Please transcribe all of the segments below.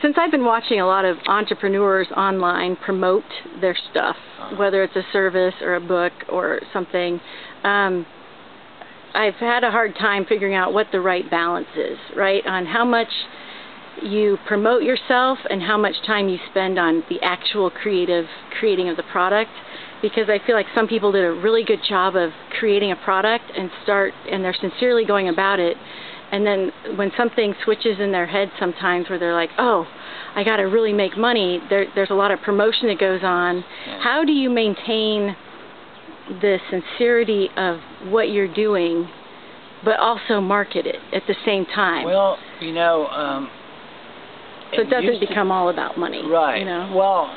since I've been watching a lot of entrepreneurs online promote their stuff, whether it's a service or a book or something, I've had a hard time figuring out what the right balance is, right? On how much you promote yourself and how much time you spend on the actual creating of the product. Because I feel like some people did a really good job of creating a product and they're sincerely going about it. And then when something switches in their head sometimes where they're like, oh, I got to really make money, there's a lot of promotion that goes on. Yeah. How do you maintain the sincerity of what you're doing, but also market it at the same time? Well, you know, so it doesn't become all about money. Right. You know? Well,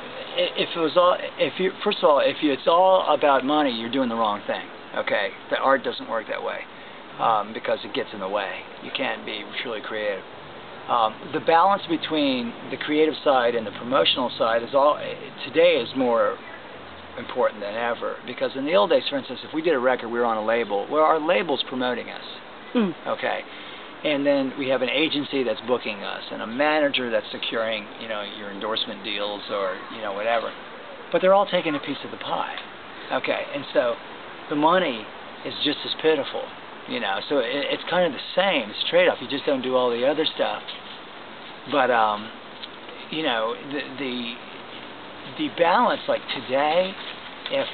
first of all, if it's all about money, you're doing the wrong thing. Okay, the art doesn't work that way. Because it gets in the way. You can't be truly creative. The balance between the creative side and the promotional side today is more important than ever. Because in the old days, for instance, if we did a record, we were on a label, well, our label's promoting us. Okay, and then we have an agency that's booking us, and a manager that's securing, you know, your endorsement deals or, you know, whatever. But they're all taking a piece of the pie. Okay, and so the money is just as pitiful. You know, so it's kind of the same. It's a trade-off. You just don't do all the other stuff. But you know, the balance, like today, if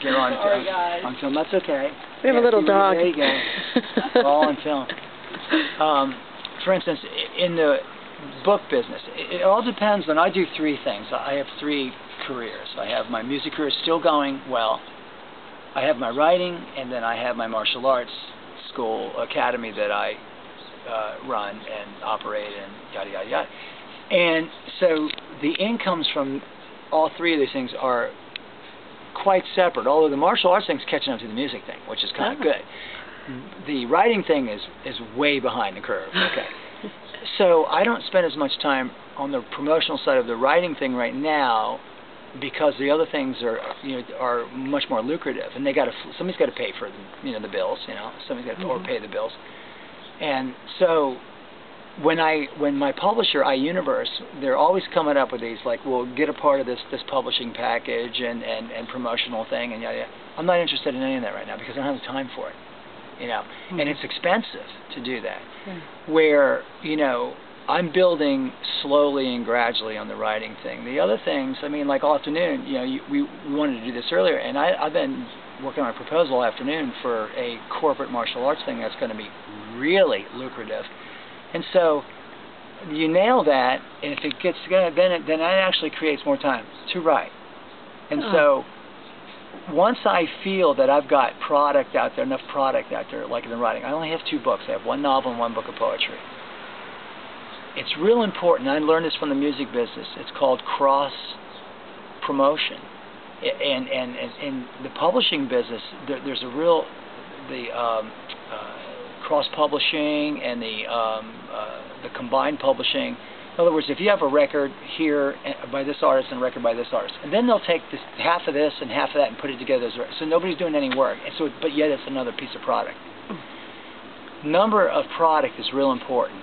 get on film. That's okay. We have a little dog. There you go. All on film. For instance, in the book business, it all depends on. I do three things. I have three careers. I have my music career still going well. I have my writing, and then I have my martial arts school academy that I run and operate and yada yada yada. And so the incomes from all three of these things are quite separate. Although the martial arts thing's catching up to the music thing, which is kind of good. The writing thing is way behind the curve. Okay. So I don't spend as much time on the promotional side of the writing thing right now, because the other things are much more lucrative, and somebody's got to pay for the bills, somebody's got to overpay the bills. And so when my publisher iUniverse, they're always coming up with these like, well, get a part of this publishing package and promotional thing and yada yada. I'm not interested in any of that right now because I don't have the time for it, and it's expensive to do that. Where I'm building slowly and gradually on the writing thing. The other things, I mean, like all afternoon, we wanted to do this earlier, and I've been working on a proposal all afternoon for a corporate martial arts thing that's going to be really lucrative. And so you nail that, and if it gets together, then that actually creates more time to write. And so once I feel that I've got product out there, enough product out there, like in the writing, I only have 2 books. I have 1 novel and 1 book of poetry. It's real important. I learned this from the music business. It's called cross-promotion. And in the publishing business, there's a real cross-publishing and the combined publishing. In other words, if you have a record here by this artist and a record by this artist, and then they'll take half of this and half of that and put it together, so nobody's doing any work. And so, but yet it's another piece of product. Number of product is real important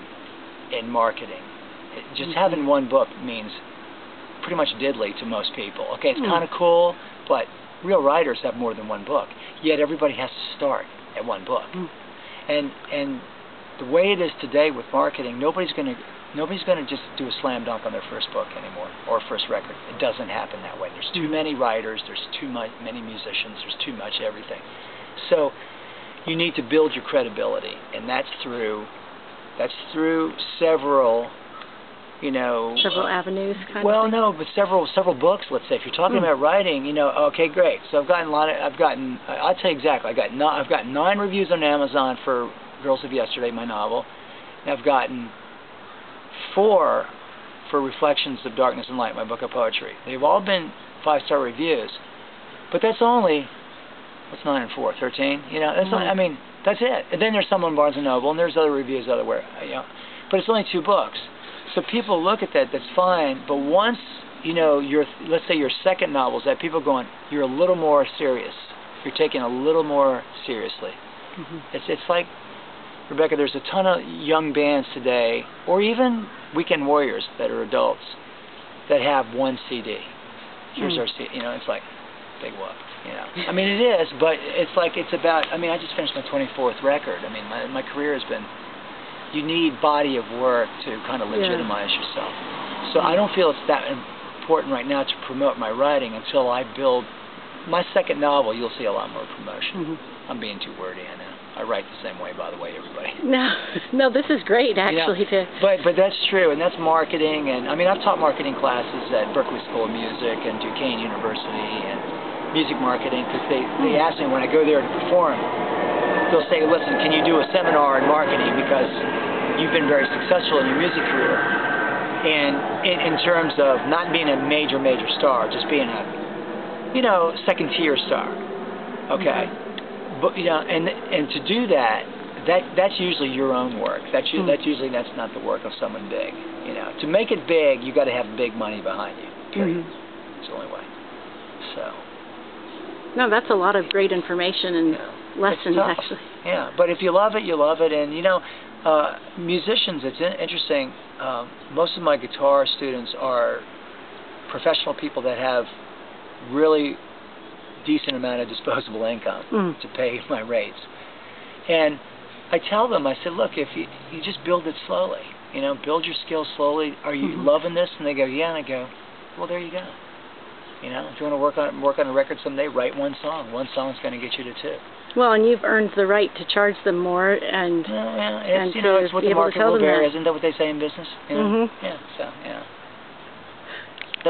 in marketing. Just having 1 book means pretty much diddly to most people. Okay, it's kind of cool, but real writers have more than 1 book. Yet everybody has to start at 1 book. And the way it is today with marketing, nobody's going to just do a slam dunk on their first book anymore or first record. It doesn't happen that way. There's too many writers. There's many musicians. There's too much everything. So you need to build your credibility, and that's through several, several avenues, kind of well, thing? no, but several books. Let's say if you're talking about writing, okay, great. So I'll tell you exactly. I've gotten 9 reviews on Amazon for Girls of Yesterday, my novel. And I've gotten 4 for Reflections of Darkness and Light, my book of poetry. They've all been 5-star reviews, but that's only, what's 9 and 4, 13? That's not, I mean, that's it. And then there's some on Barnes & Noble, and there's other reviews elsewhere, but it's only 2 books. So people look at that, that's fine, but once, let's say your second novel's that, people going, you're a little more serious. You're taking a little more seriously. It's like, Rebecca, there's a ton of young bands today, or even weekend warriors that are adults, that have one CD. Here's our CD. You know, it's like, big whoop. You know, I mean, it is, but it's like, it's about, I mean, I just finished my 24th record. I mean, my career has been, you need body of work to kind of legitimize yourself. So I don't feel it's that important right now to promote my writing until I build my second novel. You'll see a lot more promotion. I'm being too wordy, I know. I write the same way, by the way, everybody. No, this is great, actually. You know, but that's true, and that's marketing. And I mean, I've taught marketing classes at Berklee School of Music and Duquesne University and music marketing, because they ask me when I go there to perform, they'll say, listen, can you do a seminar in marketing because you've been very successful in your music career, and in terms of not being a major star, just being a, you know, second tier star, okay? But you know, and to do that's usually your own work. That's usually not the work of someone big. You know, to make it big, you got to have big money behind you. Period. It's the only way. So. No, that's a lot of great information and lessons, actually. Yeah, but if you love it, you love it. And you know, musicians, it's interesting. Most of my guitar students are professional people that have really decent amount of disposable income to pay my rates. And I tell them, I said, look, if you just build it slowly, you know, build your skills slowly. Are you loving this? And they go, yeah. And I go, well, there you go. You know, if you want to work on a record someday, write one song. One song's going to get you to 2. Well, and you've earned the right to charge them more, and it's, you know, it's what the market will bear. Isn't that what they say in business? You know? Yeah. So yeah.